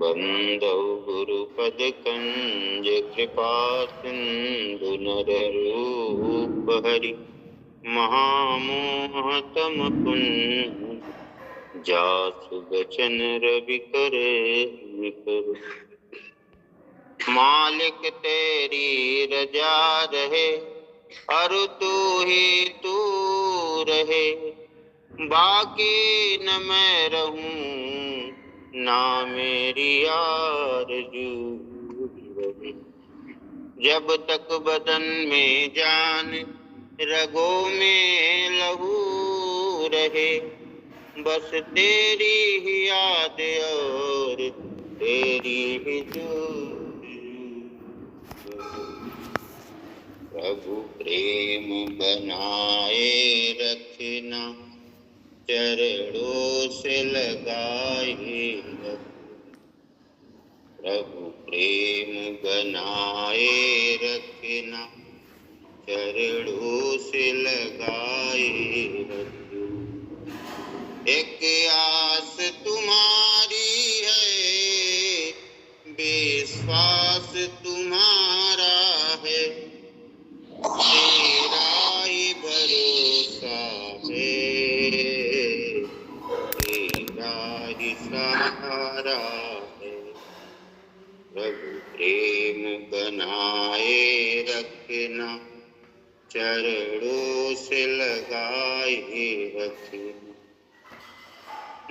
बंदौ गुरुपद कंज कृपा सिंधु नररूप हरि महामोहतम पुण्य जासु बचन रवि करे निकर। मालिक तेरी रजा रहे अरु तू ही तू रहे, बाकी न मैं रहूं ना मेरी आरज़ू रहे। जब तक बदन में जान रगों में लहू रहे, बस तेरी ही याद और तेरी ही प्रभु प्रेम बनाए रखना, चरणों से लगाए रखना। प्रभु प्रेम बनाए रखना, चरणों से लगाए रखना। एक आस तुम्हारी है, विश्वास तुम्हारा है, तेरा ही भरोसा है, तेरा ही सहारा है। प्रभु प्रेम बनाए रखना, चरणों से लगाए रखना।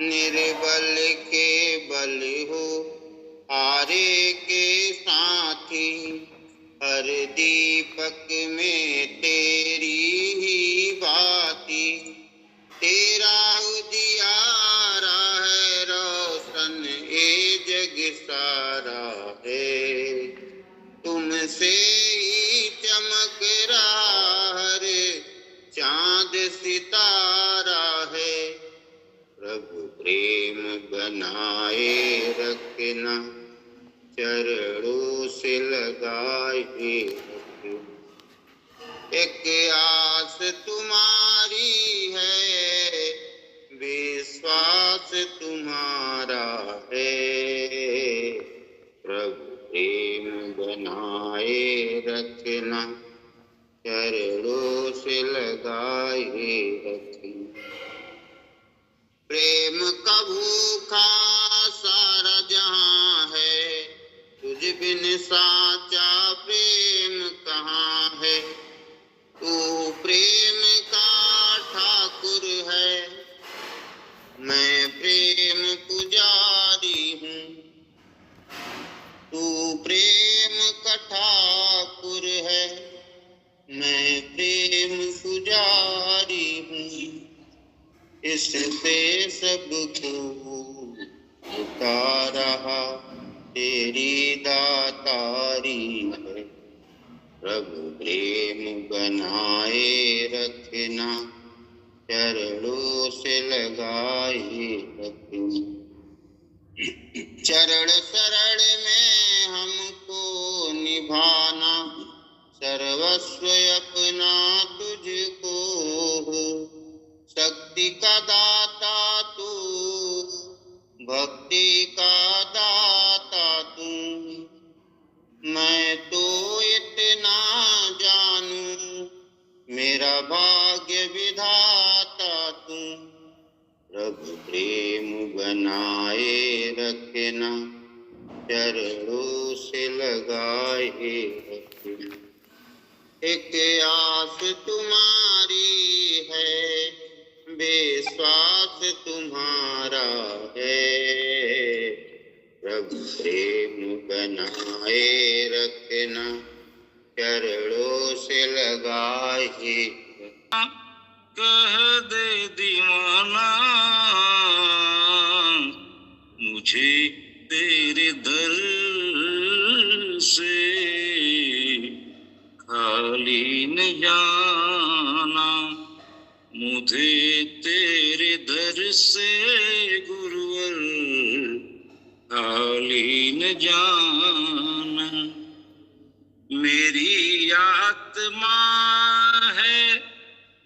निर्बल के बल हो, हारे के साथी, हर दीपक में तेरी ही बाती। तेरा उजियारा है रोशन ए जग सारा है, तुमसे ही चमक रहा हर चांद सितारा है। प्रभु प्रेम बनाए रखना, चरणों से लगाए रखना। एक आस तुम्हारी है, विश्वास तुम्हारा है। प्रभु प्रेम बनाए रखना, चरणों से लगाए रखना। प्रेम का भूखा सारा जहां है, तुझ बिन साचा प्रेम कहाँ है। तू प्रेम का ठाकुर है, मैं प्रेम पुजारी हूँ। तू प्रेम का ठाकुर है, मैं प्रेम पुजारी हूँ। इससे सबको उतार रहा तेरी दातारी है। प्रभु प्रेम बनाए रखना, चरणों से लगाए रखना। चरण शरण में हमको निभाना, सर्वस्व अपना तुझको हो। शक्ति का दाता तू, भक्ति का दाता तू, मैं तो इतना जानूं, मेरा भाग्य विधाता तू। प्रभु प्रेम बनाए रखना, चरणों से लगाए रखना। एक आस तुम्हारी है, विश्वास तुम्हारा है। प्रभु प्रेम बनाए रखना, चरणों से लगाए रखना। कह दे दीवाना मुझे तेरे दर से खाली न जाना, मुझे तेरे दर से गुरुवर खाली न जाना। मेरी आत्मा है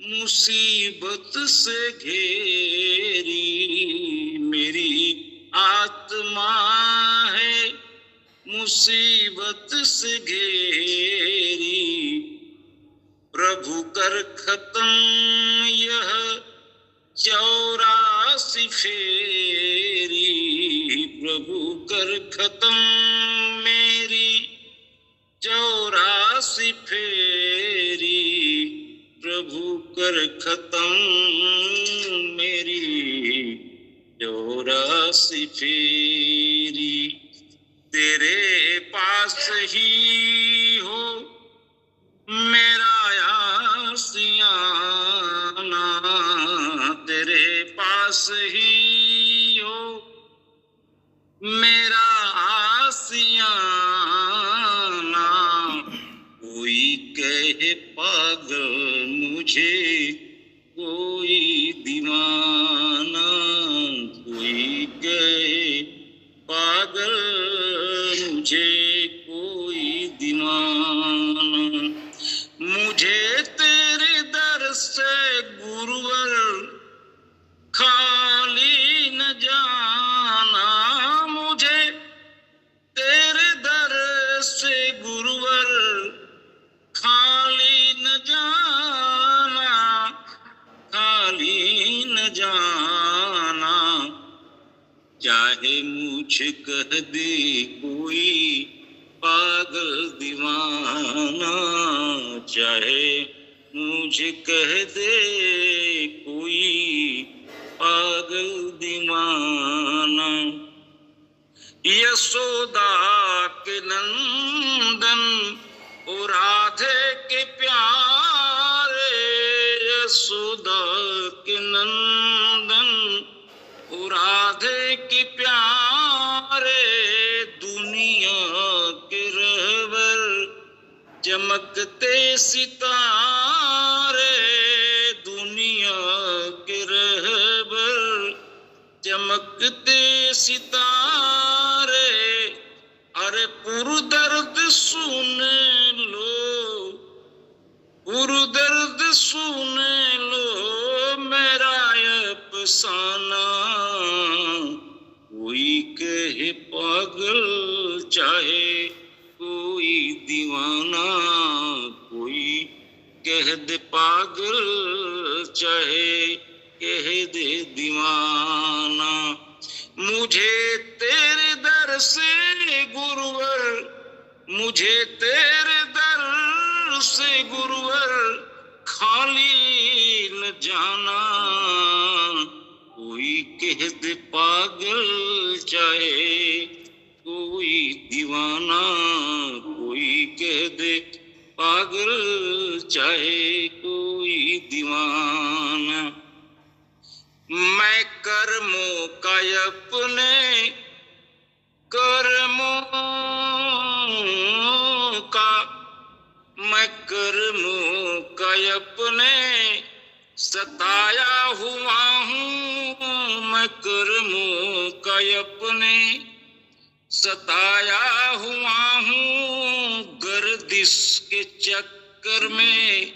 मुसीबत से घेरी, मेरी आत्मा है मुसीबत से घेरी, प्रभु कर खत्म यह 84 फेरी, प्रभु कर खत्म मेरी 84 फेरी, प्रभु कर खत्म मेरी 84 फेरी। तेरे पास ही हो मेरा आसियाना, तेरे पास ही हो मेरा आसियाना, कोई कहे पागल मुझे कोई दीवाना, कोई कहे पागल मुझे कोई दीवाना। मुझे तेरे दर से गुरुवर खाली न जाना, मुझे तेरे दर से गुरुवर खाली न जाना, खाली न जाना। चाहे मुझे कह दे कोई पागल दीवाना, चाहे मुझे कह दे कोई पागल दीवाना। यशोदा के नंदन और राधे के प्यारे, यशोदा के नंदन और राधे के प्यारे, दुनिया के रहबर चमकते सितारे, दुनिया के रहबर चमकते सितारे। अरे पुरदर्द सुन लो, पुरदर्द सुन लो मेरा अफसाना, कोई कहे पागल चाहे कोई दीवाना, कोई कह दे पागल चाहे कह दे दीवाना। मुझे तेरे दर से गुरुवर, मुझे तेरे दर से गुरुवर खाली न जाना, कोई कह दे पागल चाहे कोई दीवाना, कोई कह दे पागल चाहे कोई दीवाना। मैं कर्मों का अपने कर्मों का, मैं कर्मों का अपने सताया हुआ हूँ, मैं कर्मों का अपने सताया हुआ हूँ। गर्दिश के चक्कर में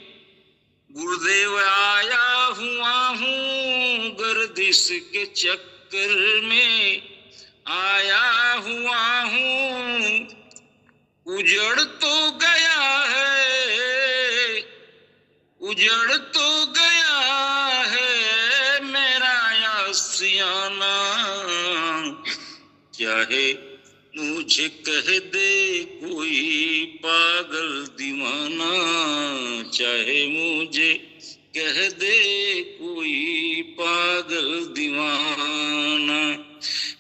गुरुदेव आया हुआ हूँ, गर्दिश के चक्कर में आया हुआ हूँ। उजड़ तो गया है, उजड़ तो गया है मेरा आशियाना, चाहे मुझे कह दे कोई पागल दीवाना, चाहे मुझे कह दे कोई पागल दीवाना।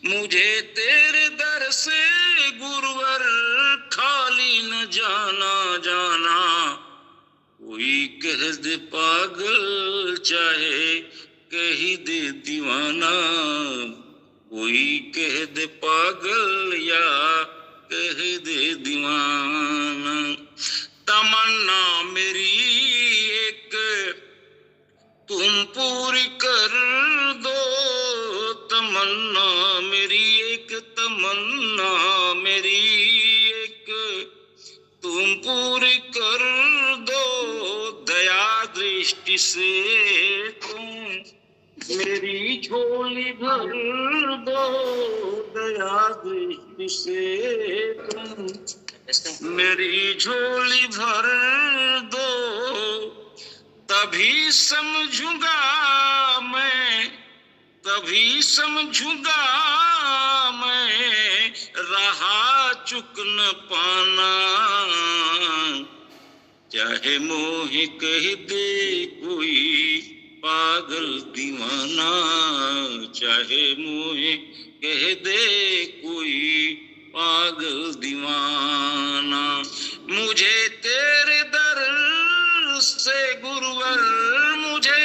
मुझे तेरे दर से गुरुवर खाली न जाना जाना, कोई कह दे पागल चाहे कही दे दीवाना, कोई कह दे पागल या कह दे दीवाना। तमन्ना मेरी एक तुम पूरी कर दो, तमन्ना मेरी एक, तमन्ना मेरी एक तुम पूरी कर दो। दया दृष्टि से तुम मेरी झोली भर दो दया दृष्टि से तुम, मेरी झोली भर दो तभी समझूंगा मैं, तभी समझूंगा मैं रहा चुक न पाना। चाहे मोहे कह दे कोई पागल दीवाना, चाहे मोहे कह दे कोई पागल दीवाना। मुझे तेरे दर से गुरुवर, मुझे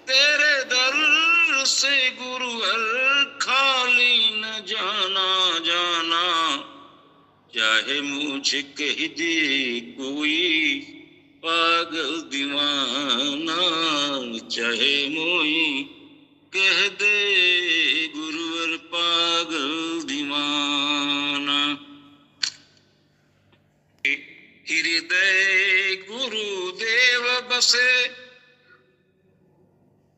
तेरे दर से गुरुवर खाली न जाना जाना। चाहे मुझे कह दे कोई पागल दीवाना, चाहे मोही कह दे गुरुवर पागल दीवाना। हृदय गुरुदेव बसे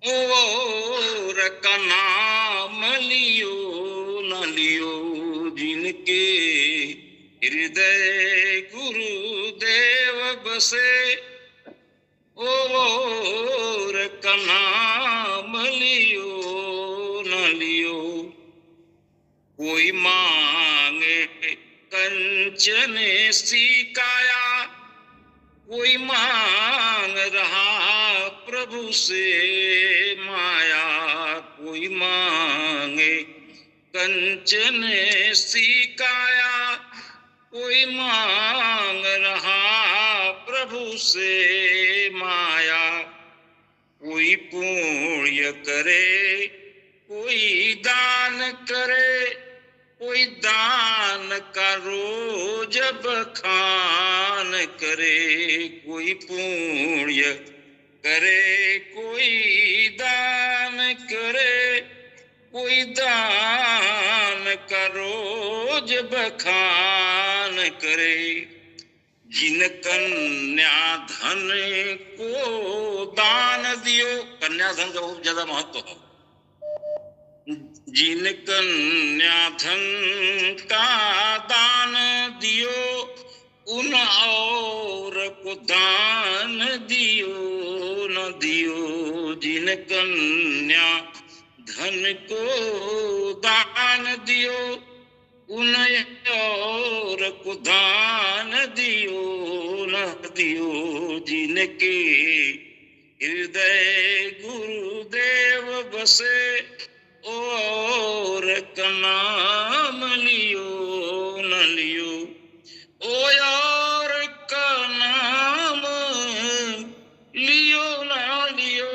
और का नाम लियो न लियो, जिनके हृदय गुरुदेव बसे और का नाम लियो न लियो। कोई मांगे कंचन सी काया, कोई मांग रहा प्रभु से माया। कोई मांगे कंचन सी काया, कोई मांग रहा प्रभु से माया। कोई पुण्य करे कोई दान करे, कोई दान का रोज बखान करे। कोई पुण्य करे कोई दान करे, कोई दान का रोज बखान करे। जिन कन्या धन को दान दियो, कन्या धन का बहुत ज्यादा महत्व है। जिन कन्या धन का दान दियो, उन और को दान दियो न दियो। जिन कन्या धन को दान दियो, उन और को दान दियो न दियो। जिनके हृदय गुरुदेव बसे, और का नाम लियो न लियो। ओ यार का नाम लियो न लियो,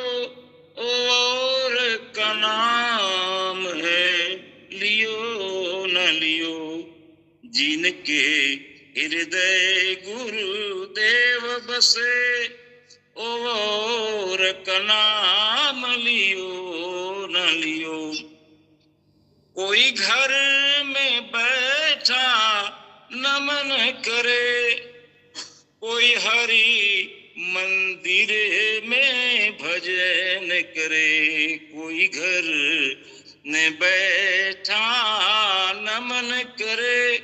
और का नाम है लियो न लियो। जिनके हृदय गुरुदेव बसे, और का नाम लियो न लियो। कोई घर में बैठा नमन करे, कोई हरि मंदिर में भजन करे। कोई घर में बैठा नमन करे,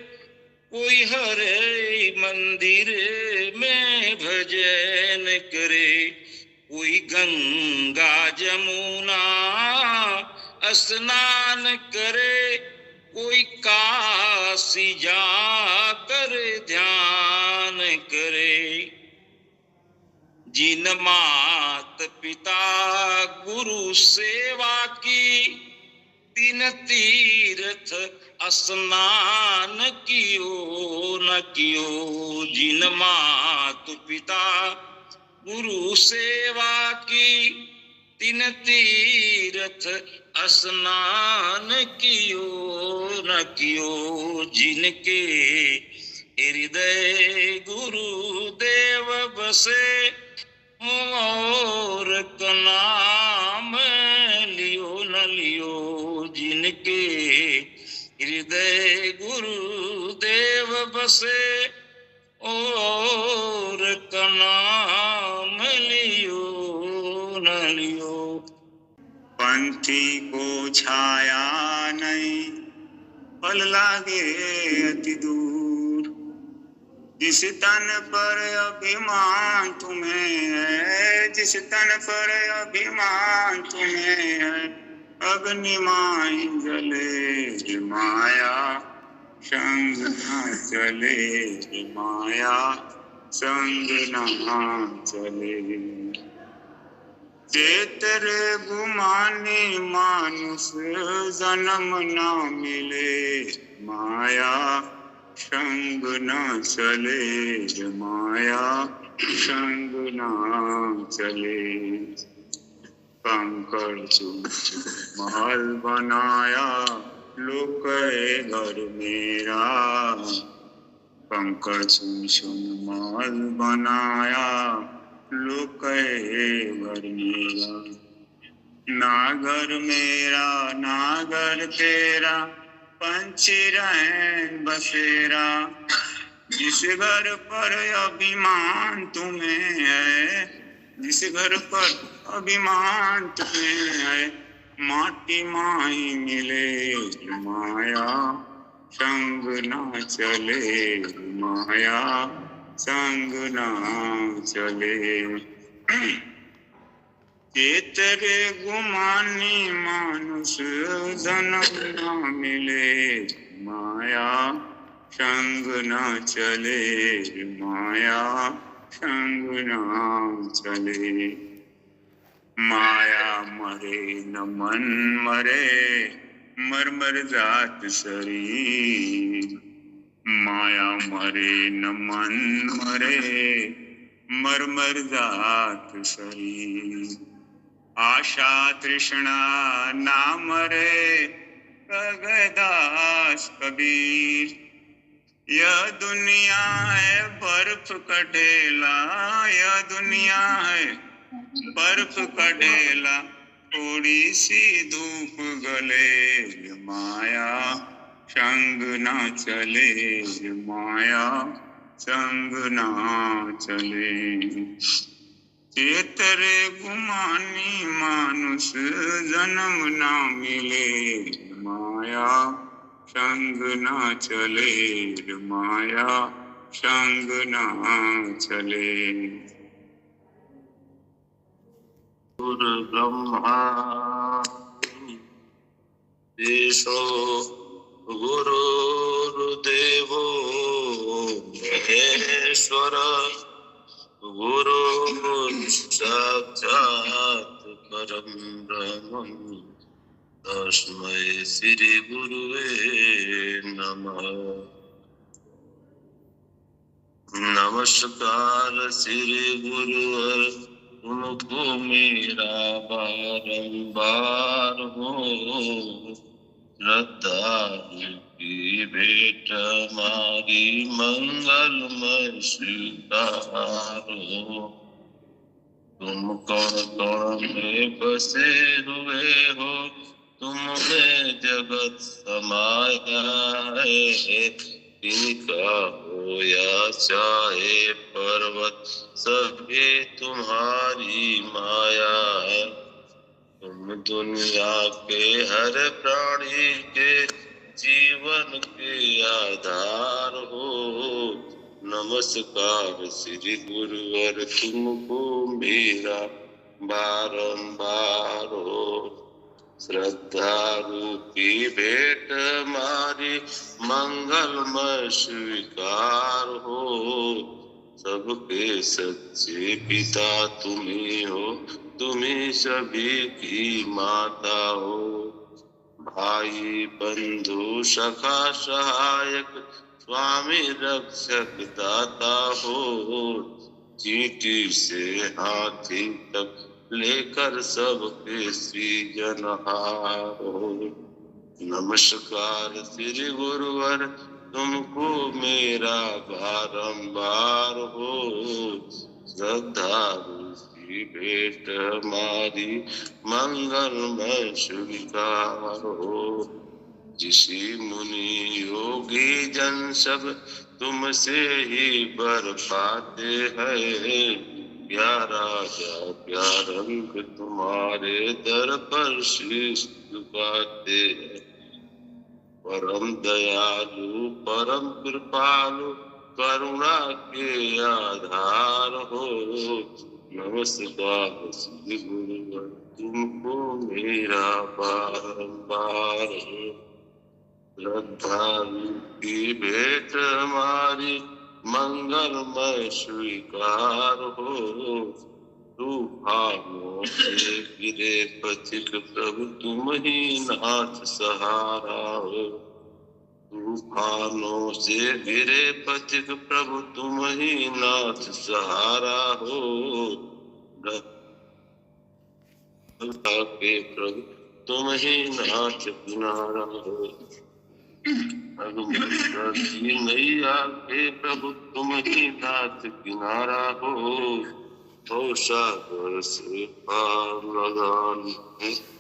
कोई हरि मंदिर में भजन करे। कोई गंगा जमुना स्नान करे, कोई काशी जाकर ध्यान करे। जिन मात पिता गुरु सेवा की, तीन तीर्थ स्नान कियो न कियो। जिन मात पिता गुरु सेवा की, तीन तीर्थ स्नान कियो न कियो। जिनके हृदय गुरुदेव बसे, और का नाम लियो न लियो। जिनके हृदय गुरुदेव बसे, और का नाम लियो न लियो। पंथी को छाया नहीं, फल लागे अति दूर। जिस तन पर अभिमान तुम्हें है, जिस तन पर अभिमान तुम्हें है, अग्नि माई जले माया, संग न चले माया, संग न चले। चेतर गुमाने मानुष जन्म न मिले, माया संग न चले माया, संग न चले। कंकड़ चूर महल बनाया, लोग कहे घर मेरा। कंकड़ चूर महल बनाया, लोग कहे घर मेरा। ना घर मेरा ना घर तेरा, पंछी रहें बसेरा। जिस घर पर अभिमान तुम्हें है, जिस घर पर अभिमान तुम्हें है, माटी माई मिले माया, संग न चले माया, संग न चले। चेतरे गुमानी मानुष जन्म न मिले, माया संग न चले माया, संग न चले। माया मरे न मन मरे, मर मर जात शरीर। माया मरे न मन मरे, मर मर जात शरीर। आशा तृष्णा ना मरे, कगदास कबीर। यह दुनिया है बर्फ का ढेला, यह दुनिया है बर्फ का ढेला, थोड़ी सी धूप गले माया, संग न चले माया, संग न चले। चेतरे गुमानी मानुष जन्म न मिले, माया संग न चले माया, संग न चले। गुरु ब्रह्मा विष्णु गुरुर्देवो महेश्वर, गुरु साक्षात् परम ब्रह्म, तस्मै श्री गुरुवे नमः। नमस्कार श्री गुरुवर, तुमको मेरा बारंबार हो, श्रद्धा की भेंट मारी मंगलमय स्वीकार हो। तुम कौन कौन में बसे हुए हो, तुमने जगत समाया है। तिनका हो या चाहे पर्वत, सभी तुम्हारी माया है। तुम दुनिया के हर प्राणी के जीवन के आधार हो। नमस्कार श्री गुरुवर, तुमको मेरा बारंबार हो। श्रद्धा रूपी भेंट मारी मंगलमय स्वीकार हो। सबके सच्चे पिता तुम्ही हो, तुम्ही सभी की माता हो। भाई बंधु सखा सहायक, स्वामी रक्षक दाता हो। चींटी से हाथी तक लेकर सबके सृजनहार हो। नमस्कार श्री गुरुवर, तुमको मेरा बारंबार हो। श्रद्धा रूपी भेंट हमारी मंगलमय स्वीकार हो। ऋषि मुनि योगी जन सब तुमसे ही बर पाते हैं। क्या राजा क्या रंग तुम्हारे दर पर शीश झुकाते हैं। परम दयालु परम कृपालु करुणा के आधार हो। नमस्कार श्री गुरुवर तुमको मेरा बारंबार हो। श्रद्धा की भेंट हमारी मंगलमय स्वीकार हो। तूफानों से गिरे पथिक प्रभु तुम ही नाथ सहारा हो। तूफानों से गिरे पथिक प्रभु तुम ही नाथ सहारा हो। के प्रभु तुम ही नाथ किनारा हो। की नैया के प्रभु तुम ही नाथ किनारा हो। सागर से पार लगाने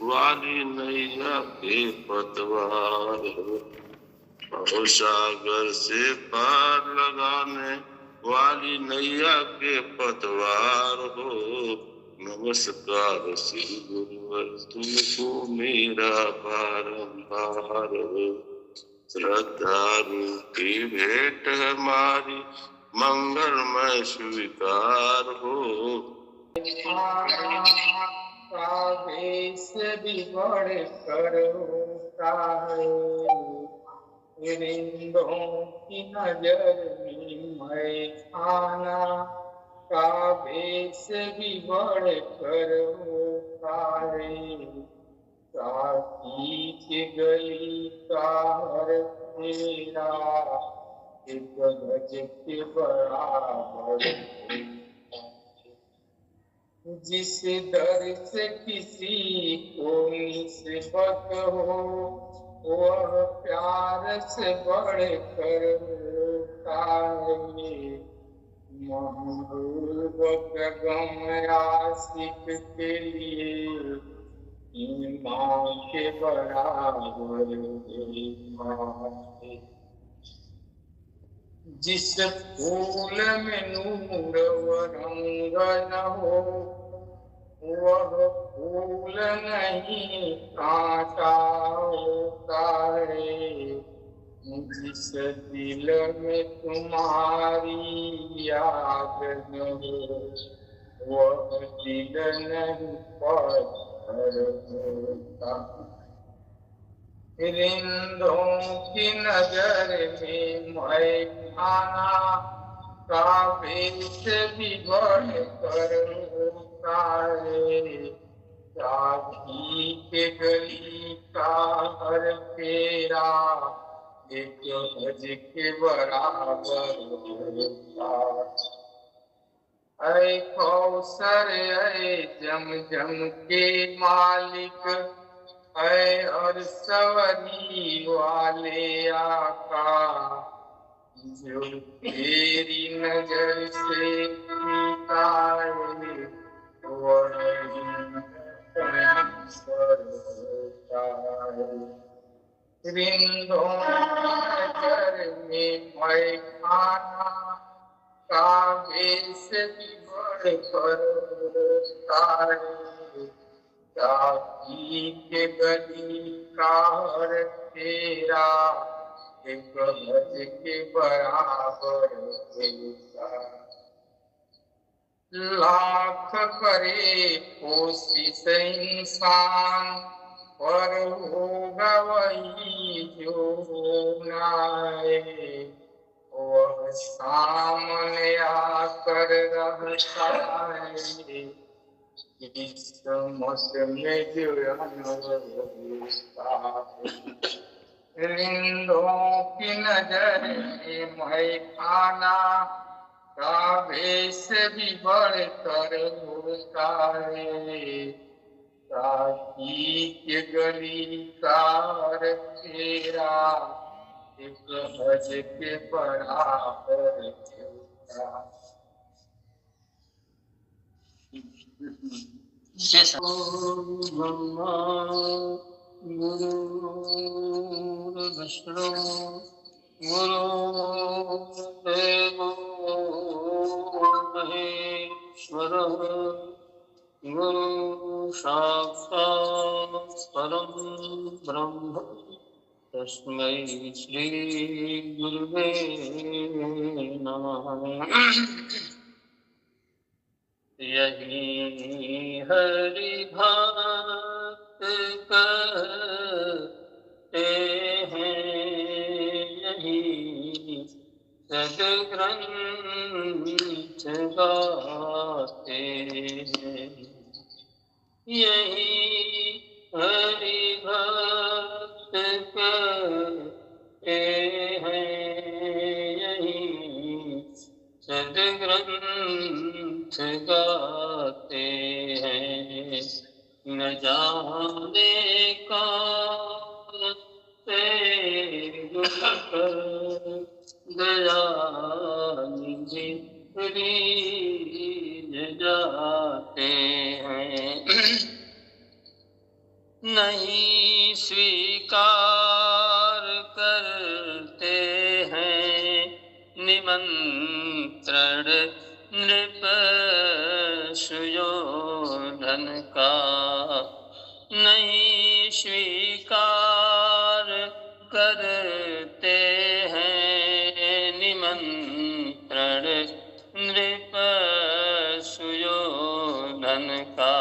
वाली नैया के पतवार हो। सागर से पार लगाने वाली नैया के पतवार हो। नमस्कार श्री गुरुवर तुमको मेरा बारंबार हो। श्रद्धा रूपी भेंट हमारी मंगलमय स्वीकार हो। वेश भी बढ़ कर होता है। रिंदों की नजर में मैं आना का वेश भी बढ़ कर होता है। साथी के गली का हर तेरा एक गज के बराबर जिस दर से किसी को निस्बत हो वह प्यार से बढ़ कर होता है। महबूब गम आशिक के लिए ईमान के बराबर है। जिस फूल में नूर व रंग न हो वह फूल नहीं कांटा होता है। जिस दिल में तुम्हारी याद न हो वह दिल नहीं पत्थर होता। रिंदों की नजर में मैं आना का वेश भी बढ़ कर होता है। साथी के गली का हर फेरा एक गज के बराबर होता। ऐ कौसर ऐ जम के मालिक ऐ और सवरी वाले आका जो तेरी नजर से पीता है वह होता है। रिंदों नजर में मैं खाना का वेश भी बढ़ कर होता है। साथी के गली का हर तेरा एक गज के बराबर होता। लाख करे कोशिश इंसान पर होगा वही जो होना है। वह सामने आकर रहता है इस में जो रिंदों की नजर में मैं खाना का वेश भी बढ़ कर होता है। साथी के गली का हर फेरा एक गज के बराबर होता। ब्रह्मा गुरु विष्णु गुरु देवो महेश्वर ब्रह्म तस्मै श्री गुरुवे नमः। यही हरि भक्त कहते हैं, यही सद्ग्रंथ गाते हैं, यही हरि भक्त कहते हैं, यही सद्ग्रंथ गाते हैं। न जाने कौन से गुण कर दया निधि रीझ जाते हैं। नहीं स्वीकार करते हैं निमंत्रण नृप सुयोधन का, नहीं स्वीकार करते हैं निमंत्रण नृप सुयोधन का।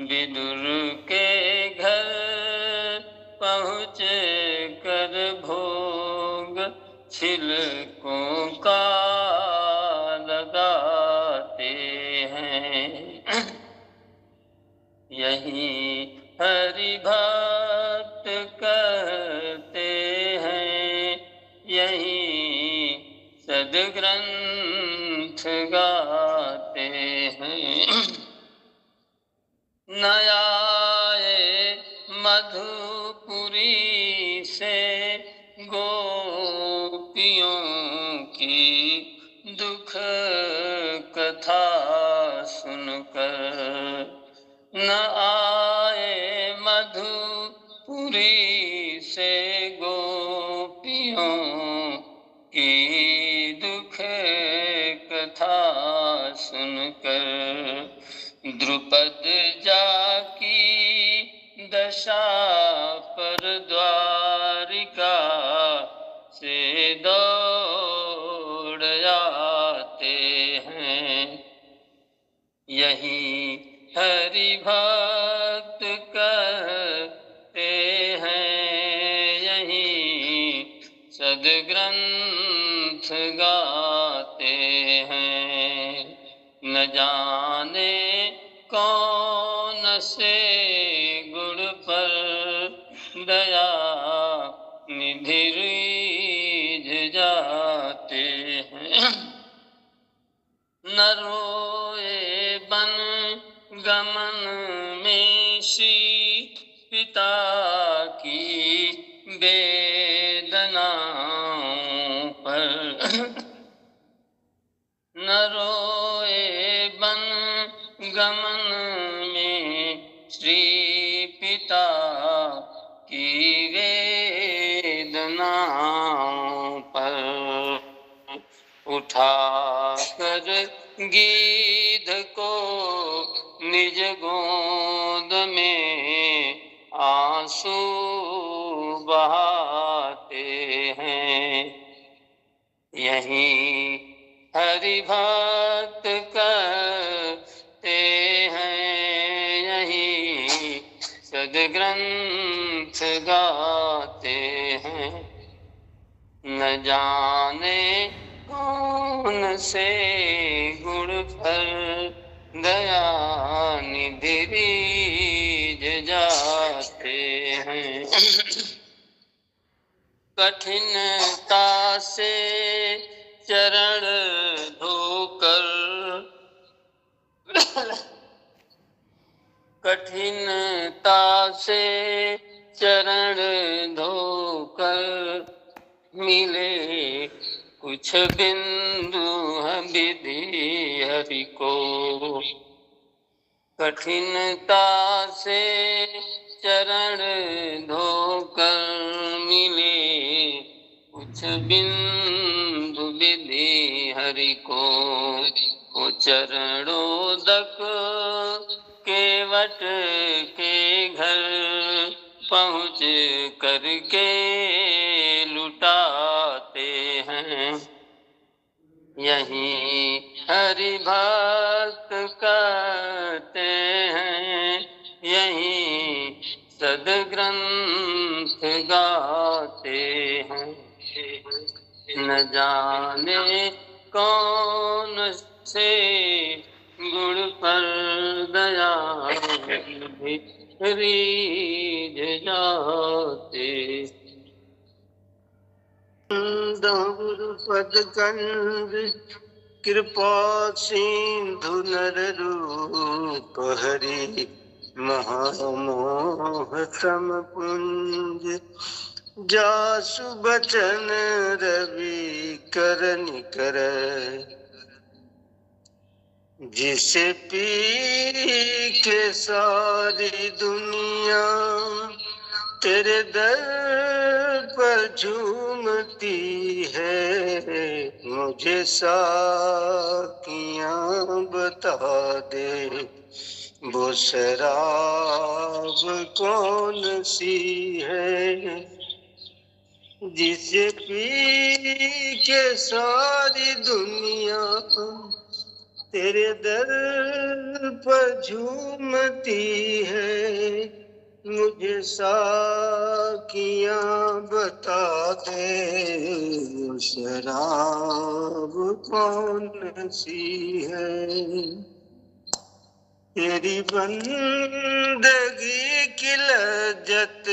विदुर के घर पहुँच कर भोग छिलकों का लगाते हैं, यही हरि भक्त कहते हैं, यही सद्ग्रंथ गाते हैं। न आए मधुपुरी से गोपियों की दुख कथा सुनकर, न आए मधुपुरी से गोपियों की दुख कथा सुनकर। द्रुपद जाकी दशा पर द्वारिका से दौड़ आते हैं, यही हरि भक्त कहते हैं, यही सद्ग्रंथ गाते हैं। न जाने कौन से गुण पर दया निधि रीझ जाते हैं। न रोए बन गमन में श्री पिता की वेदनाओं पर, न रोए बन गमन में श्री पिता की वेदनाओं पर। उठा कर गीध को निज गोद में आंसू बहाते हैं, यही हरि भक्त कहते हैं, यही सद्ग्रंथ गाते हैं। न जाने कौन से गुण पर दया निधि रीझ जाते हैं। कठिनता से चरण धोकर, कठिनता से चरण धोकर मिले कुछ बिंदु विधि हरि को। कठिनता से चरण धोकर मिले कुछ बिंदु विधि हरि को। वो चरणोदक के वट के घर पहुँच करके लुटाते हैं। यहीं हरि भक्त करते हैं, यहीं सदग्रंथ गाते हैं। न जाने कौन से गुण पर दया रीझ जाते। पद कंद कृपा सिंधु नर रूप हरि महामोह सम पुंज। जासु बचन रवि करन कर, जिसे पी के सारी दुनिया तेरे दर पर झूमती है। मुझे साकियां बता दे, वो शराब कौन सी है, जिसे पी के सारी दुनिया तेरे दर पर झूमती है। मुझे साकियां बता दे, शराब कौन सी है। तेरी बंदगी की लज्जत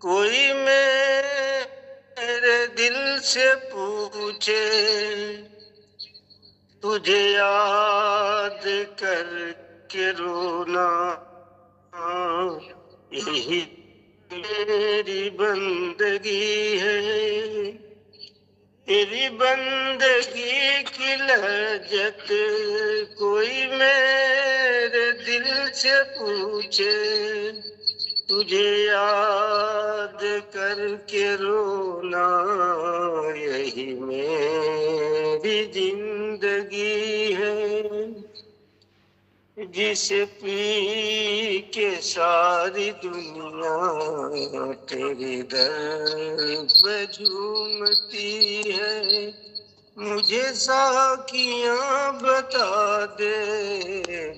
कोई मेरे दिल से पूछे, तुझे याद करके रोना यही मेरी बंदगी है। तेरी बंदगी की लज्जत कोई मेरे दिल से पूछे, तुझे याद करके रोना यही मेरी जिंदगी है। जिसे पी के सारी दुनिया तेरे दर पे झूमती है। मुझे साकियां बता दे,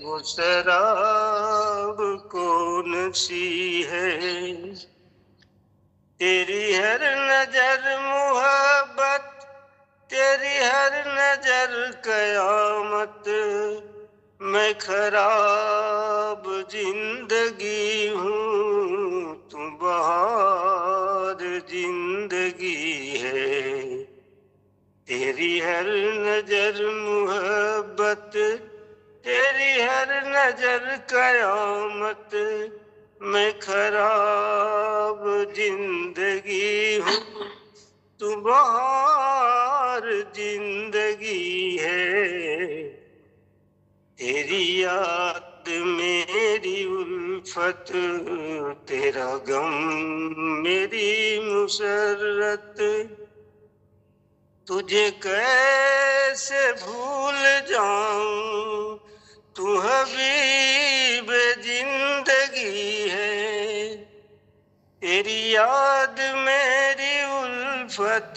वो शराब कौन सी है। तेरी हर नजर मोहब्बत, तेरी हर नजर कयामत। मैं खराब जिंदगी हूँ, तू बहार जिंदगी है। तेरी हर नजर मोहब्बत, तेरी हर नजर कयामत। मैं खराब जिंदगी हूँ, तू बहार जिंदगी है। तेरी याद मेरी उल्फत, तेरा गम मेरी मुसर्रत। तुझे कैसे भूल जाऊं, तू हबीब जिंदगी है। तेरी याद मेरी उल्फत,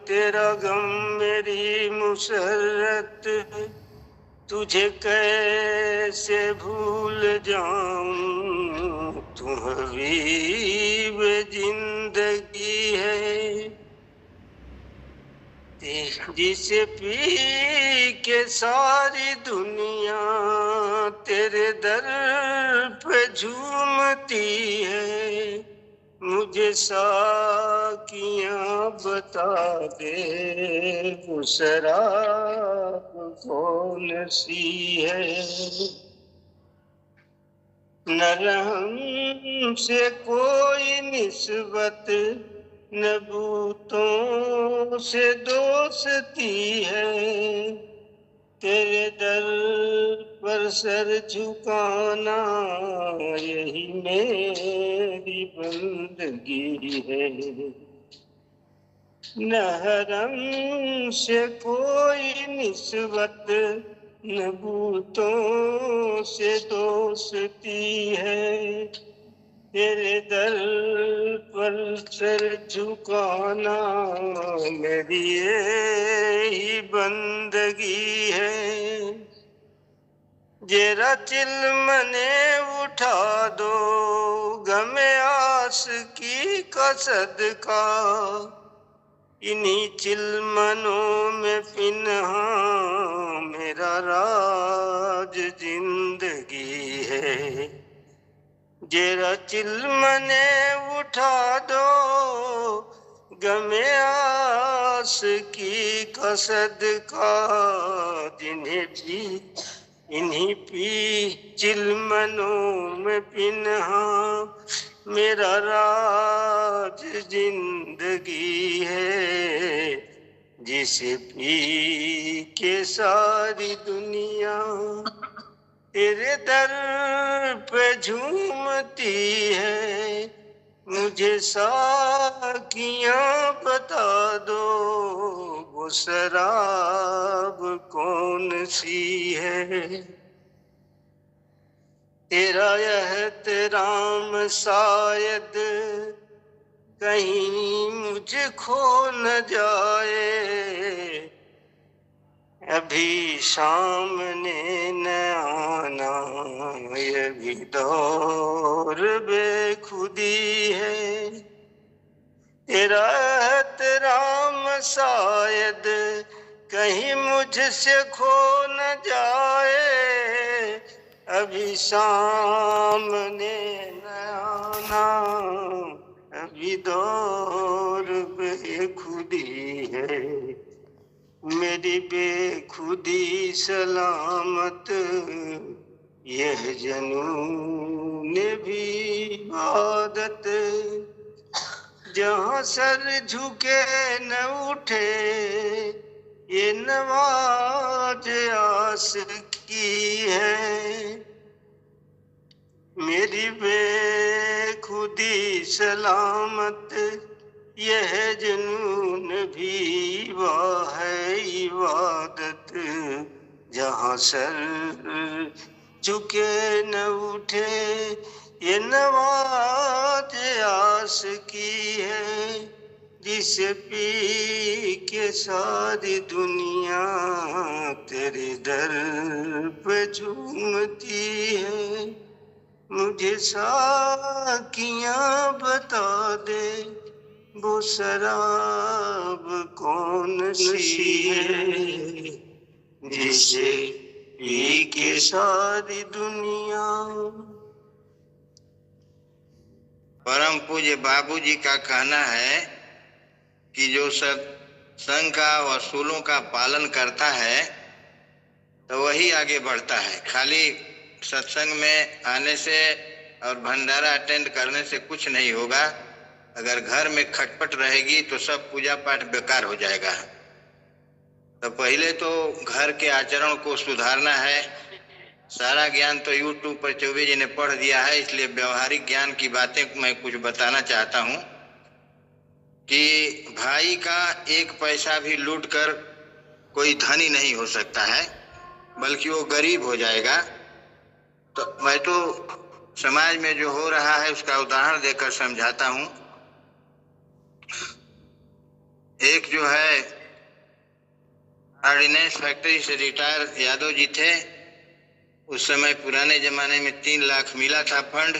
तेरा गम मेरी मुसर्रत। तुझे कैसे भूल जाऊं, तू हबीब जिंदगी है। जिसे पी के सारी दुनिया तेरे दर पे झूमती है। मुझे साकियां बता दे, वो शराब कौन सी है। न रहम से कोई निस्बत, न बूतों से दोस्ती है। तेरे दर पर सर झुकाना यही मेरी बंदगी है। न हरम से कोई निस्बत, न भूतों से दोस्ती है। तेरे दर पर सर झुकाना मेरी यही बंदगी है। जरा चिल मने उठा दो गमे आस की कसद का। इन्हीं चिलमनों में पिन्हा मेरा राज जिंदगी है। जरा चिलमने उठा दो गमे आस की कसद का। इन्हीं पी चिलमनों में पिन्हा मेरा राज जिंदगी है। जिसे पी के सारी दुनिया तेरे दर पे झूमती है। मुझे साकियां बता दो वो शराब कौन सी है। तेरा एहतराम शायद कहीं मुझे खो न जाए। अभी सामने न आना ये भी दौर बेखुदी है। तेरा एहतराम शायद कहीं मुझसे खो न जाए। अभी सामने न आना अभी दौर बेखुदी है। मेरी बेखुदी सलामत यह जनून भी इबादत। जहाँ सर झुके न उठे ये नवाज आस की है। मेरी बेखुदी सलामत यह जुनून भी वाह है इबादत। जहाँ सर झुके न उठे ये नवाज आस की है। जिसे पी के सारी दुनिया तेरे दर पे झूमती है। मुझे साकियां बता दे वो शराब कौन सी है। जिसे पी के सारी दुनिया। परम पूज्य बाबूजी का कहना है कि जो सत्संग का असूलों का पालन करता है तो वही आगे बढ़ता है। खाली सत्संग में आने से और भंडारा अटेंड करने से कुछ नहीं होगा। अगर घर में खटपट रहेगी तो सब पूजा पाठ बेकार हो जाएगा। तो पहले तो घर के आचरण को सुधारना है। सारा ज्ञान तो YouTube पर चौबे जी ने पढ़ दिया है, इसलिए व्यवहारिक ज्ञान की बातें मैं कुछ बताना चाहता हूँ कि भाई का एक पैसा भी लूट कर कोई धनी नहीं हो सकता है, बल्कि वो गरीब हो जाएगा। तो मैं तो समाज में जो हो रहा है उसका उदाहरण देकर समझाता हूँ। एक जो है ऑर्डिनेंस फैक्ट्री से रिटायर यादव जी थे। उस समय पुराने जमाने में 3 लाख मिला था फंड।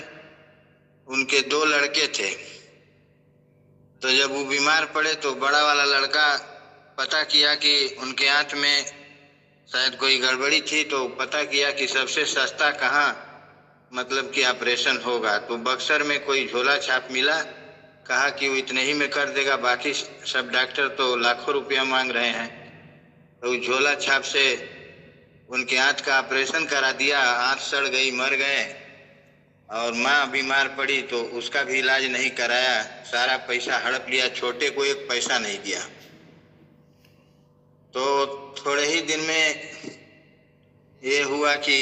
उनके 2 लड़के थे। तो जब वो बीमार पड़े तो बड़ा वाला लड़का पता किया कि उनके आंत में शायद कोई गड़बड़ी थी, तो पता किया कि सबसे सस्ता कहाँ मतलब कि ऑपरेशन होगा। तो बक्सर में कोई झोला छाप मिला, कहा कि वो इतने ही में कर देगा, बाकी सब डॉक्टर तो लाखों रुपया मांग रहे हैं। तो झोला छाप से उनके आंत का ऑपरेशन करा दिया। आंत सड़ गई, मर गए। और माँ बीमार पड़ी तो उसका भी इलाज नहीं कराया, सारा पैसा हड़प लिया, छोटे को एक पैसा नहीं दिया। तो थोड़े ही दिन में ये हुआ कि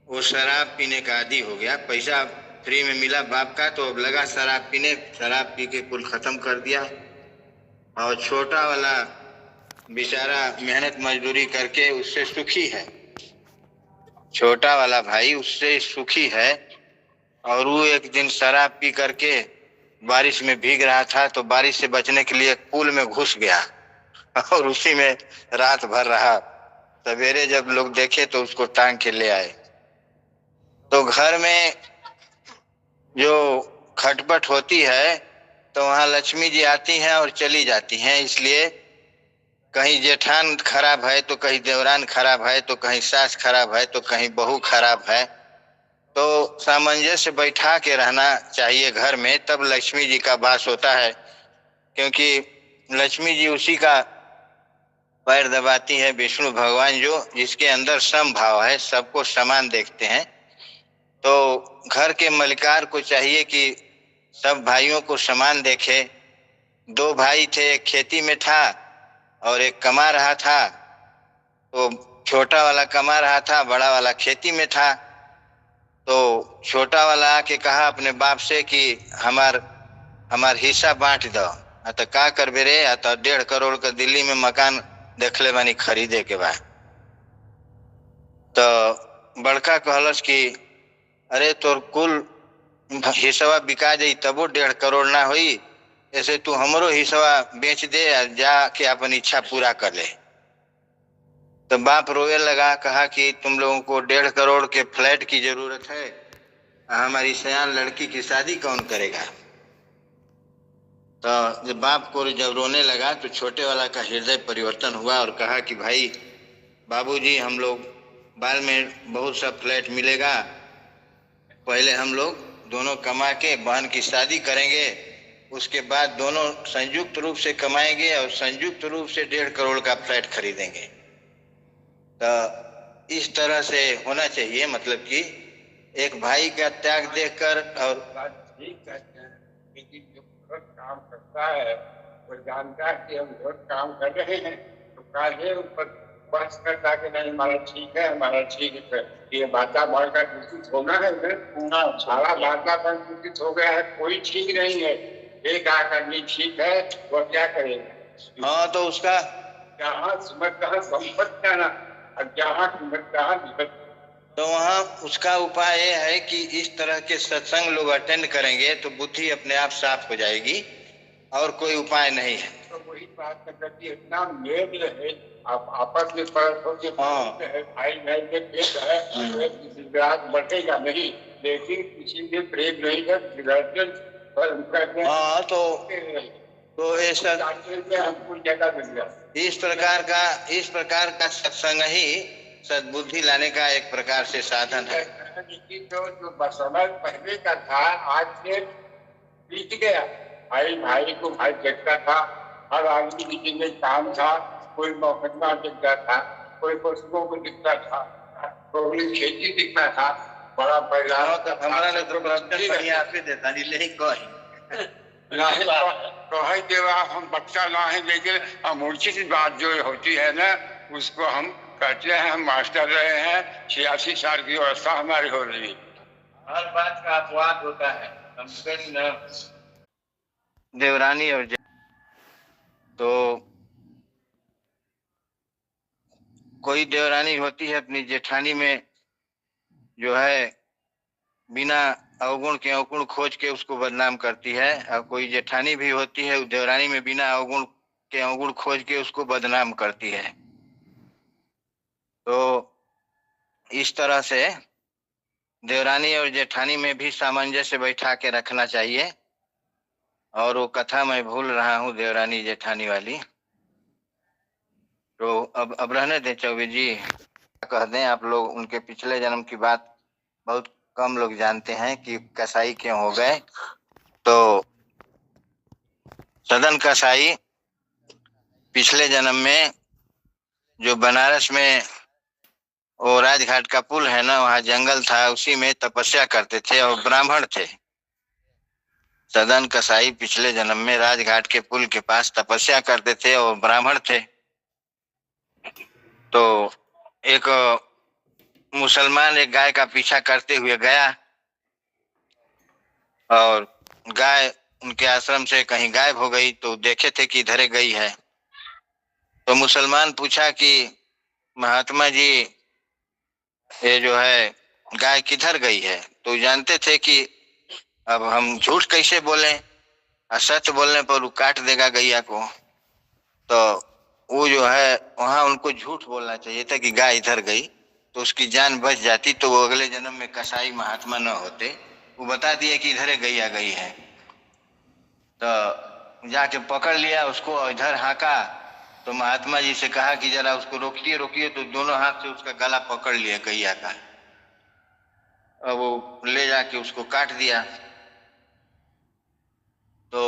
वो शराब पीने का आदी हो गया। पैसा फ्री में मिला बाप का, तो अब लगा शराब पीने। शराब पी के कुल खत्म कर दिया। और छोटा वाला बेचारा मेहनत मजदूरी करके उससे सुखी है, छोटा वाला भाई उससे सुखी है। और वो एक दिन शराब पी करके बारिश में भीग रहा था, तो बारिश से बचने के लिए पुल में घुस गया और उसी में रात भर रहा। सवेरे जब लोग देखे तो उसको टांग के ले आए। तो घर में जो खटपट होती है तो वहां लक्ष्मी जी आती हैं और चली जाती हैं। इसलिए कहीं जेठान खराब है तो कहीं देवरान खराब है तो कहीं सास खराब है तो कहीं बहू खराब है। तो सामंजस्य बैठा के रहना चाहिए घर में, तब लक्ष्मी जी का वास होता है। क्योंकि लक्ष्मी जी उसी का पैर दबाती है, विष्णु भगवान जो, जिसके अंदर सम भाव है, सबको समान देखते हैं। तो घर के मलिकार को चाहिए कि सब भाइयों को समान देखे। दो भाई थे, एक खेती में था और एक कमा रहा था। तो छोटा वाला कमा रहा था, बड़ा वाला खेती में था। तो छोटा वाला आके कहा अपने बाप से कि हमार हिस्सा बांट दो। तो का करबे रे, तो 1.5 करोड़ का दिल्ली में मकान देखले बानी खरीदे के बाद। तो बड़का कहलस कि अरे तोर कुल हिस्सा बिका जाई तबो 1.5 करोड़ ना होई, ऐसे तू हमरो हिस्सा बेच दे, जाके अपन इच्छा पूरा कर ले। तो बाप रोए लगा, कहा कि तुम लोगों को 1.5 करोड़ के फ्लैट की जरूरत है, हमारी सयान लड़की की शादी कौन करेगा। तो जब बाप को जब रोने लगा तो छोटे वाला का हृदय परिवर्तन हुआ और कहा कि भाई बाबूजी, हम लोग बाद में बहुत सा फ्लैट मिलेगा, पहले हम लोग दोनों कमा के बहन की शादी करेंगे, उसके बाद दोनों संयुक्त रूप से कमाएंगे और संयुक्त रूप से 1.5 करोड़ का फ्लैट खरीदेंगे। तो इस तरह से होना चाहिए, मतलब कि एक भाई का त्याग देखकर। और ठीक कहते हैं, लेकिन जो गलत काम करता है वो जानता है कि हम गलत काम कर रहे हैं, तो काहे ऊपर बस करता कि नहीं हमारा ठीक है, हमारा ठीक है। ये वातावरण का दूषित होना है, सारा वातावरण दूषित हो गया है, कोई ठीक नहीं है। एक आदमी ठीक है, वो क्या करेगा। हाँ, तो उसका जहाँ सुमत कहाँ संपत्ति जाना, और जहाँ सुमत कहाँ विपत्ति। तो वहाँ उसका उपाय ये है कि इस तरह के सत्संग लोग अटेंड करेंगे तो बुद्धि अपने आप साफ हो जाएगी, और कोई उपाय नहीं है। तो वही बात करती, इतना मेल है, आप आपस में भाई भाई के पेट है, विराट बढ़ेगा नहीं, लेकिन किसी में प्रेम नहीं है। हाँ, तो ऐसा हमको जगह मिल गया। इस प्रकार का सत्संग ही सद्बुद्धि लाने का एक प्रकार से साधन है। लेकिन जो समय पहले का था, आज से बीत गया। भाई को भाई देखता था, हर आदमी की में काम था, कोई मुकदमा दिखता था, कोई पशुओं को दिखता था, कोई खेती दिखता था, बड़ा परिवार का हमारा ने तो बढ़िया आपे देता नहीं, लेकिन कहे देवा हम बच्चा ना है, लेकिन हम उचित बात जो होती है ना, उसको हम कहते हैं। हम मास्टर रहे हैं, 86 साल की अवस्था हमारी हो रही। हर बात का अपवाद होता है, देवरानी और तो कोई देवरानी होती है अपनी जेठानी में जो है बिना अवगुण के अवगुण खोज के उसको बदनाम करती है, और कोई जेठानी भी होती है देवरानी में बिना अवगुण के अवगुण खोज के उसको बदनाम करती है। तो इस तरह से देवरानी और जेठानी में भी सामंजस्य बैठा के रखना चाहिए। और वो कथा मैं भूल रहा हूँ देवरानी जेठानी वाली, तो अब रहने दें चौबे जी, कह दें आप लोग। उनके पिछले जन्म की बात बहुत कम लोग जानते हैं कि कसाई क्यों हो गए। तो सदन कसाई पिछले जन्म में जो बनारस में वो राजघाट का पुल है ना, वहाँ जंगल था, उसी में तपस्या करते थे और ब्राह्मण थे। सदन कसाई पिछले जन्म में राजघाट के पुल के पास तपस्या करते थे और ब्राह्मण थे। तो एक मुसलमान एक गाय का पीछा करते हुए गया और गाय उनके आश्रम से कहीं गायब हो गई। तो देखे थे कि इधर गई है। तो मुसलमान पूछा कि महात्मा जी ये जो है गाय किधर गई है? तो जानते थे कि अब हम झूठ कैसे बोले, सच बोलने पर वो काट देगा गैया को। तो वो जो है वहां उनको झूठ बोलना चाहिए था कि गाय इधर गई, तो उसकी जान बच जाती, तो वो अगले जन्म में कसाई महात्मा न होते। वो बता दिए कि इधर गैया गई है। तो जाके पकड़ लिया उसको और इधर हाँका। तो महात्मा जी से कहा कि जरा उसको रोकिए रोकिए, तो दोनों हाथ से उसका गला पकड़ लिया गैया का, और वो ले जाके उसको काट दिया। तो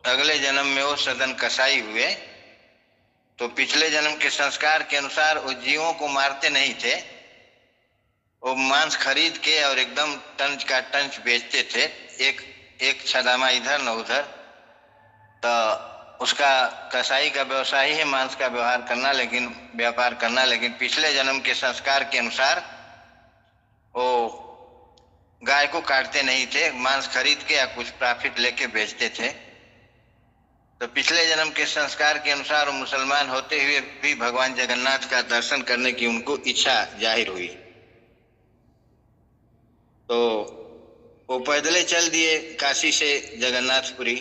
अगले जन्म में वो सदन कसाई हुए। तो पिछले जन्म के संस्कार के अनुसार वो जीवों को मारते नहीं थे, वो मांस खरीद के और एकदम टंच का टंच बेचते थे, एक छदामा इधर न उधर। तो उसका कसाई का व्यवसाय है मांस का व्यवहार करना, लेकिन व्यापार करना। लेकिन पिछले जन्म के संस्कार के अनुसार वो गाय को काटते नहीं थे, मांस खरीद के या कुछ प्रॉफिट लेके बेचते थे। तो पिछले जन्म के संस्कार के अनुसार वो मुसलमान होते हुए भी भगवान जगन्नाथ का दर्शन करने की उनको इच्छा जाहिर हुई। तो वो पैदले चल दिए काशी से जगन्नाथपुरी।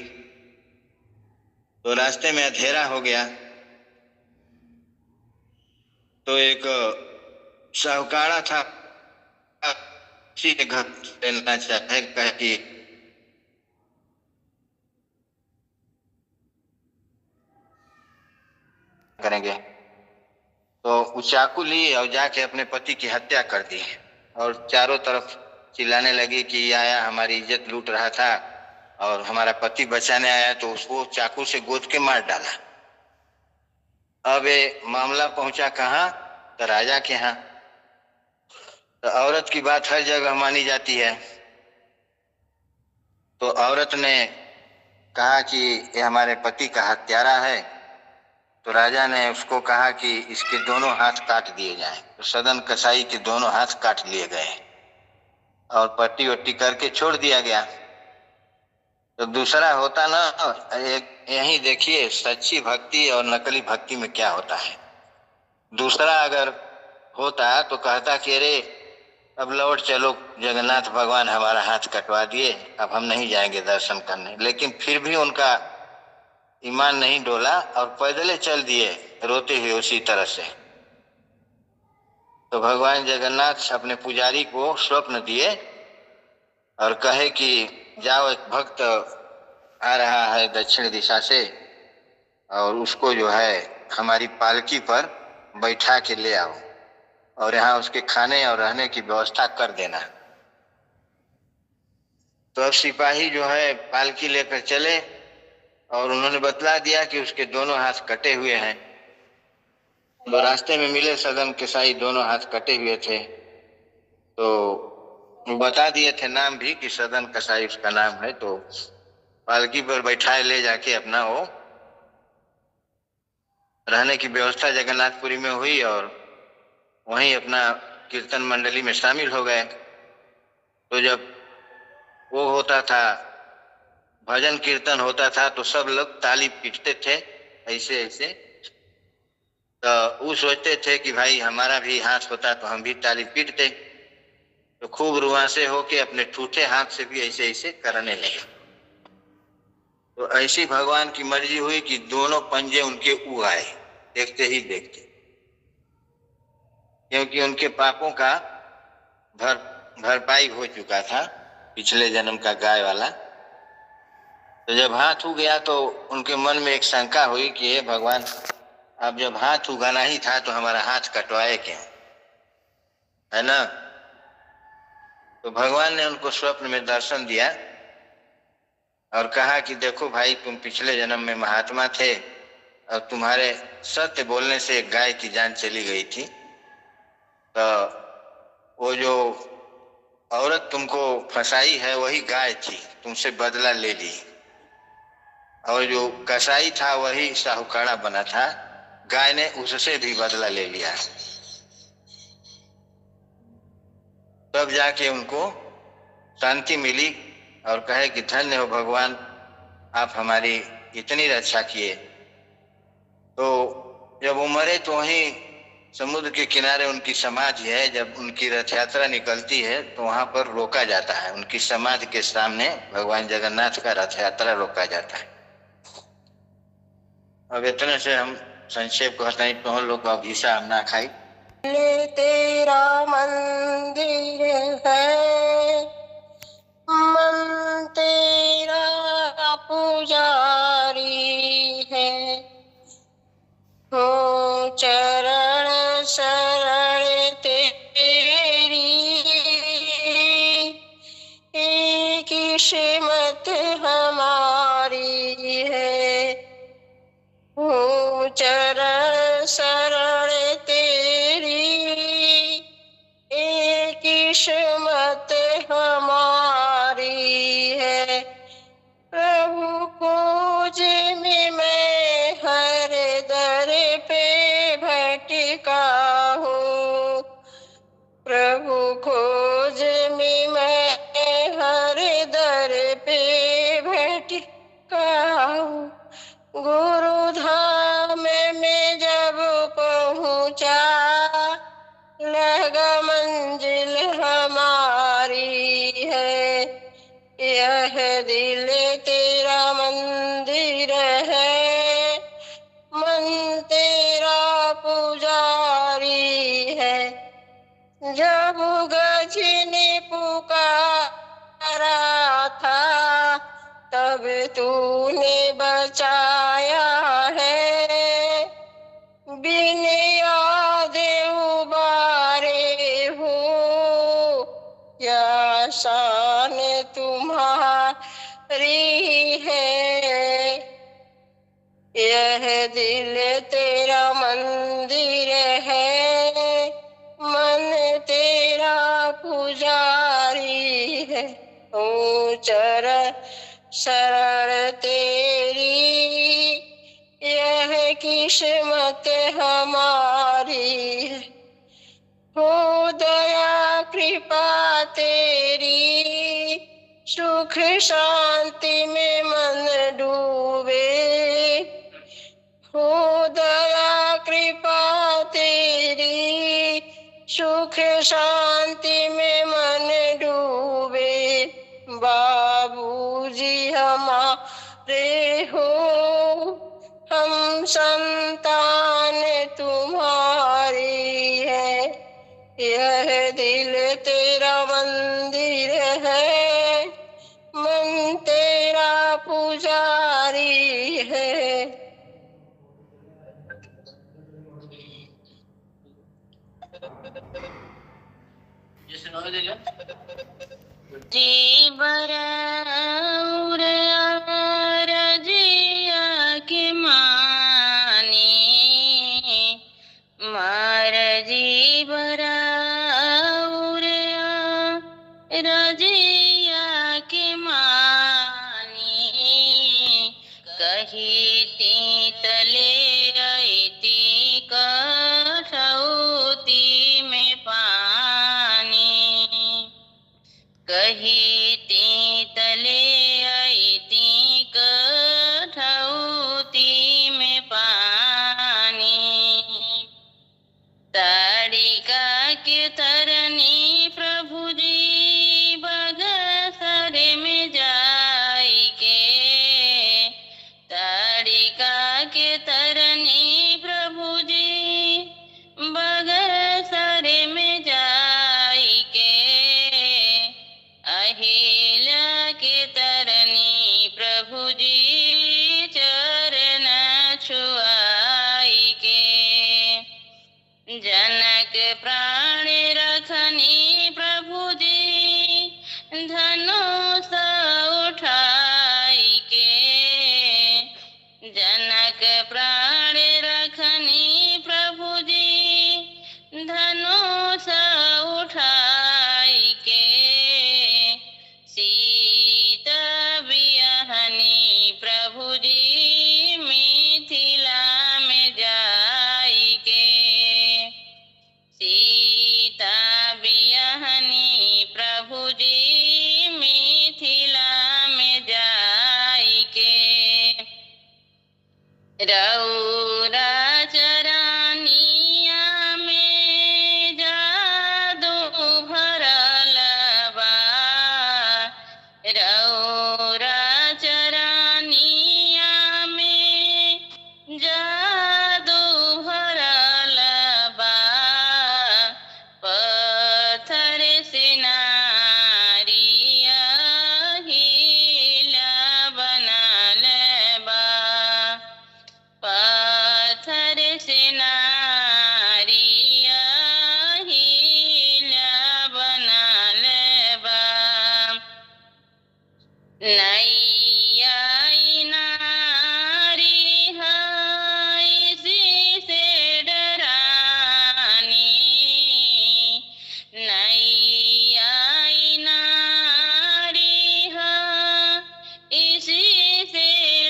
तो रास्ते में अंधेरा हो गया। तो एक साहूकारा था, किसी के घर लेना चाहे, कहे कि करेंगे। तो वो चाकू ली और जाके अपने पति की हत्या कर दी, और चारों तरफ चिल्लाने लगी कि ये आया हमारी इज्जत लूट रहा था और हमारा पति बचाने आया, तो उसको चाकू से गोद के मार डाला। अब ये मामला पहुंचा कहाँ? तो राजा के यहाँ। तो औरत की बात हर जगह मानी जाती है। तो औरत ने कहा कि ये हमारे पति का हत्यारा है। तो राजा ने उसको कहा कि इसके दोनों हाथ काट दिए जाएं। तो सदन कसाई के दोनों हाथ काट लिए गए और पट्टी वट्टी करके छोड़ दिया गया। तो दूसरा होता ना, यही देखिए सच्ची भक्ति और नकली भक्ति में क्या होता है। दूसरा अगर होता तो कहता कि अरे अब लौट चलो, जगन्नाथ भगवान हमारा हाथ कटवा दिए, अब हम नहीं जाएंगे दर्शन करने। लेकिन फिर भी उनका ईमान नहीं डोला और पैदले चल दिए रोते हुए उसी तरह से। तो भगवान जगन्नाथ अपने पुजारी को स्वप्न दिए और कहे कि जाओ, एक भक्त आ रहा है दक्षिण दिशा से, और उसको जो है हमारी पालकी पर बैठा के ले आओ और यहाँ उसके खाने और रहने की व्यवस्था कर देना। तो अब सिपाही जो है पालकी लेकर चले और उन्होंने बतला दिया कि उसके दोनों हाथ कटे हुए हैं। तो रास्ते में मिले सदन कसाई, दोनों हाथ कटे हुए थे। तो बता दिए थे नाम भी कि सदन कसाई उसका नाम है। तो पालकी पर बैठाए ले जाके अपना वो रहने की व्यवस्था जगन्नाथपुरी में हुई और वहीं अपना कीर्तन मंडली में शामिल हो गए। तो जब वो होता था, भजन कीर्तन होता था, तो सब लोग ताली पीटते थे ऐसे ऐसे। तो वो सोचते थे कि भाई हमारा भी हाथ होता तो हम भी ताली पीटते। तो खूब रुआंसे होके अपने ठूठे हाथ से भी ऐसे ऐसे करने लगे। तो ऐसी भगवान की मर्जी हुई कि दोनों पंजे उनके उग आए देखते ही देखते, क्योंकि उनके पापों का भरपाई हो चुका था पिछले जन्म का गाय वाला। तो जब हाथ उग गया तो उनके मन में एक शंका हुई कि हे भगवान, अब जब हाथ उगाना ही था तो हमारा हाथ कटवाए क्यों, है ना। तो भगवान ने उनको स्वप्न में दर्शन दिया और कहा कि देखो भाई, तुम पिछले जन्म में महात्मा थे और तुम्हारे सत्य बोलने से एक गाय की जान चली गई थी। तो वो जो औरत तुमको फंसाई है वही गाय थी, तुमसे बदला ले ली। और जो कसाई था वही साहूकारा बना था, गाय ने उससे भी बदला ले लिया। तब जाके उनको शांति मिली और कहे कि धन्य हो भगवान, आप हमारी इतनी रक्षा किए। तो जब वो मरे तो वहीं समुद्र के किनारे उनकी समाधि है। जब उनकी रथ यात्रा निकलती है तो वहां पर रोका जाता है, उनकी समाधि के सामने भगवान जगन्नाथ का रथ यात्रा रोका जाता है। अब इतने से हम संक्षेप को हटाई तो हम लोग अब हिस्सा ना खाई। तेरा मंदिर है, मन तेरा पुजारी है, हो चरण शरण तेरी, किस्मत हमारी है, हो चरण शरण तेरी, किस्मत हमारी है। प्रभु खोज में मैं हर दर पे भटका हूँ, प्रभु खोज में मैं हर दर पे भटका हूँ। गुरु धाम में जब पहुँचा, लगा मंजिल हमारी है, यह दिल तेरा मंदिर है, मन तेरा पुजारी है। जब गजनी पुकारा था, तब तूने बचाया है, बिन याद उबारे हो, या शान तुम्हारी है। यह दिल तेरा मंदिर है, मन तेरा पुजारी है, ओ चरण शरण तेरी, यह किस्मत हमारी है। हो दया कृपा तेरी, सुख शांति में मन डूबे, हो दया कृपा तेरी, सुख शांति में मन डूबे। बाबूजी हमारे हो, हम संतान तुम्हारी है, यह दिल तेरा मंदिर है, मन तेरा पुजारी है। जी बरौर रजिया के मानी, मार जी बरौर रजिया के मानी, कही ती तले ऐती कसौती में पानी, कही ती तले ऐती कठौती में पानी, ताड़िका के तरनी प्रभु जी बगसर में जाई के, ताड़िका के तरनी प्रभु जी बगसर में जाई के, अहिल्या के तरनी प्रभु जी चरण छुआई के, जनक प्राण रखनी प्रभु जी धनुष उठाई के, जनक प्राण रखनी प्रभु जी धनुष उठाई के, सीता बियहनी प्रभु जी मिथिला में जाई के, सीता बियहनी प्रभु जी मिथिला में जाई के, रौरा चरण जादू भरल बा पत्थर से नारिया हिला बनल बा पत्थर से नारिया हिला बनल बा नैया नारी है इसी से डरानी नैया नारी है इसी से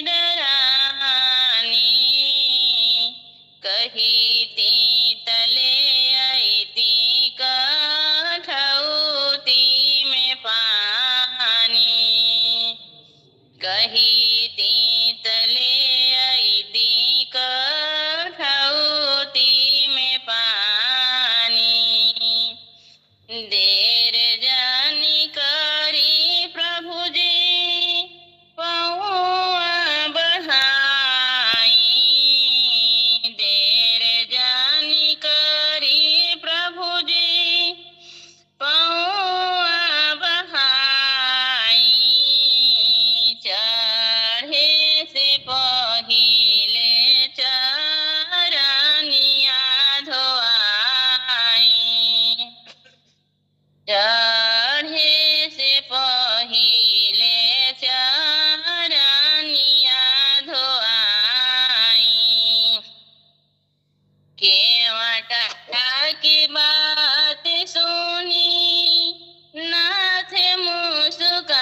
डरानी कहीती तले आईती कठौती में पानी कहीती तले आईती कठौती में पानी देर जानी करी प्रभु जी पौआ बढ़ाई देर जानी करी प्रभु जी पौआ बढ़ाई चढ़े से पहिले चरनिया धोआई चढ़े से पहिले चरनिया धोआई केवटा की बात सुनी नाथ मुस्कानी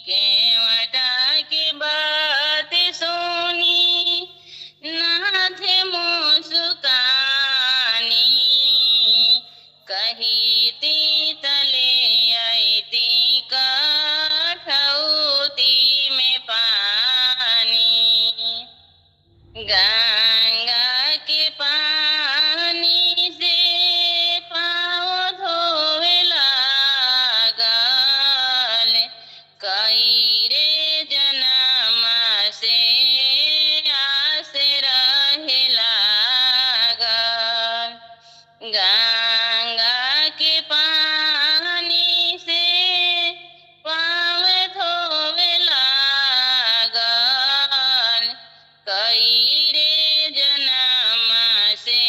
केवटा की बात सुनी नाथ मुस्कानी कहीती तले आईती कठौती में पानी गंगा के पानी से पाँव धोवे लागल कई रे जन्म से आस रहे लागल गंगा के पानी से पाँव धोवे लागल कई रे जन्म से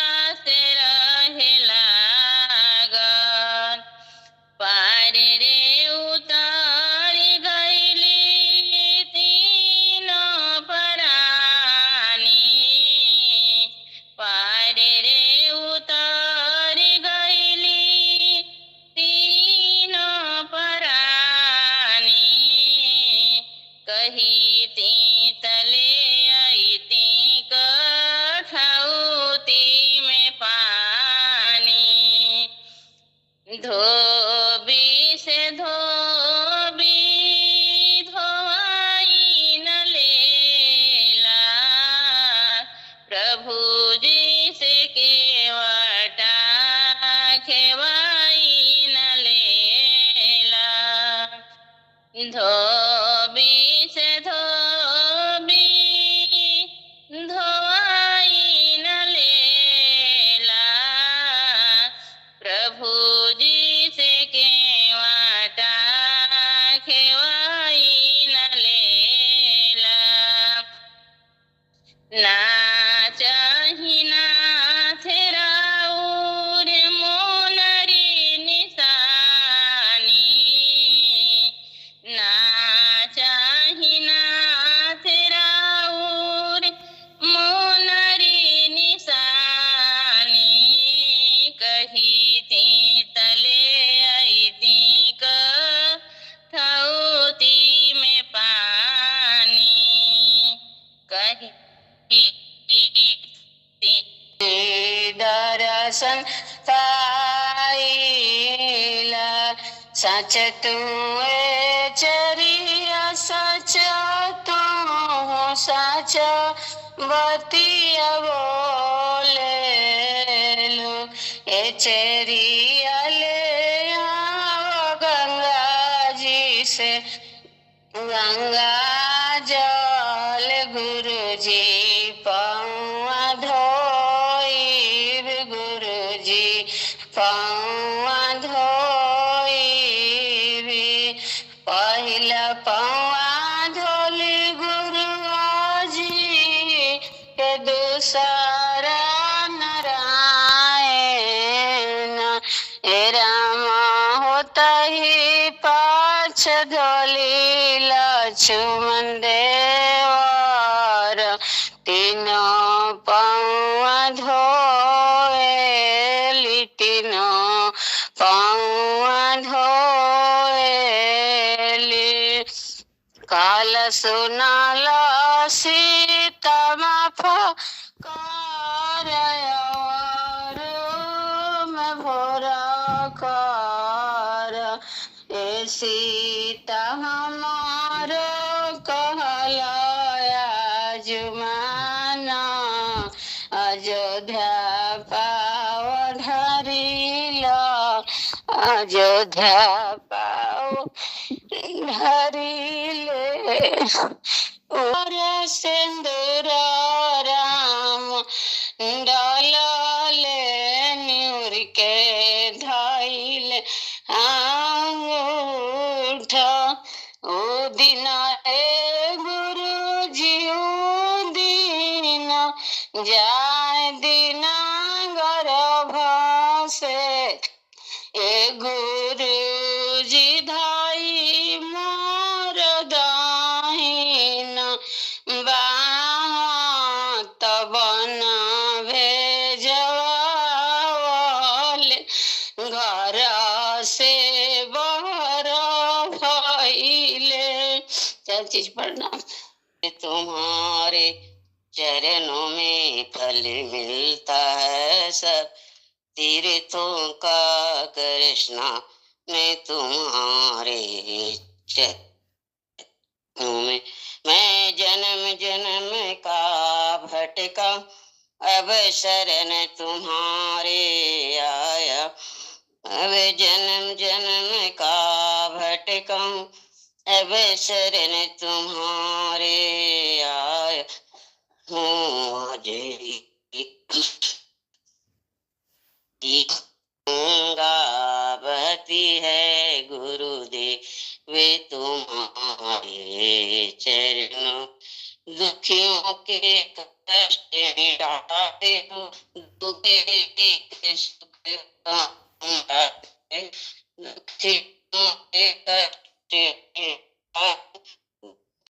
आस रहे लागल पार रे उतार गईली तीनों प्राणी पार रे उतार गईली तीनों प्राणी कहीती तले आईती कठौती में पानी धोबी से धोबी धोवाई न लेला प्रभु जी से केवटा खेवाई न लेला धोबी से धोबी धोवाई न लेला प्रभु जी से केवटा खेवाई न लेला ना चाही नाथ राउर मोनरी निशानी ना चाही नाथ राउर मोनरी निशानी कहीती तले आईती कठौती में पानी दर्शन पाइला सच तू चरिया सच तू सच बतिया बोले लो ए चरिया ले आओ गंगा जी से गंगा जल गुरुजी पाँव धोइब, गुरुजी पाँव धोइब। पहिला पाँव धोली गुरुजी के दूसरा नारायण। ए रामा होता ही पाछ धोली लक्ष्मण देवर। तीनों पाँव धोएली, तीनों पाँव धोएली। काल सुनाल सीता माफा में भोरा कर। ए सीता हमारो कहलाया जुमाना, अयोध्या पाव धरिला, अयोध्या पाव धरिले। और सिंदूर राम डालले, न्यूर के धाइले अंगूठा। ओ दिन ए गुरुजी ओ दिन जाय दिन गर्भ से। ए गुरुजी धाई मोर दाहिन बाँ, तब न भेजवाले घर से बाहर भइले। सब चीज प्रणाम। तुम्हारे चरणों में फल मिलता है सब तीर्थों का, कृष्णा मैं तुम्हारे चरणों में। मैं जन्म जन्म का भटका, अब शरण तुम्हारे आया। अब जन्म जन्म का भटका, अब शरण तुम्हारे आया हूँ। गंगा बहती है गुरुदेव वे तुम्हारे चरणों, दुखियों के कष्ट मिटाते हो, दुखियों के सुख दुखियों के कष्ट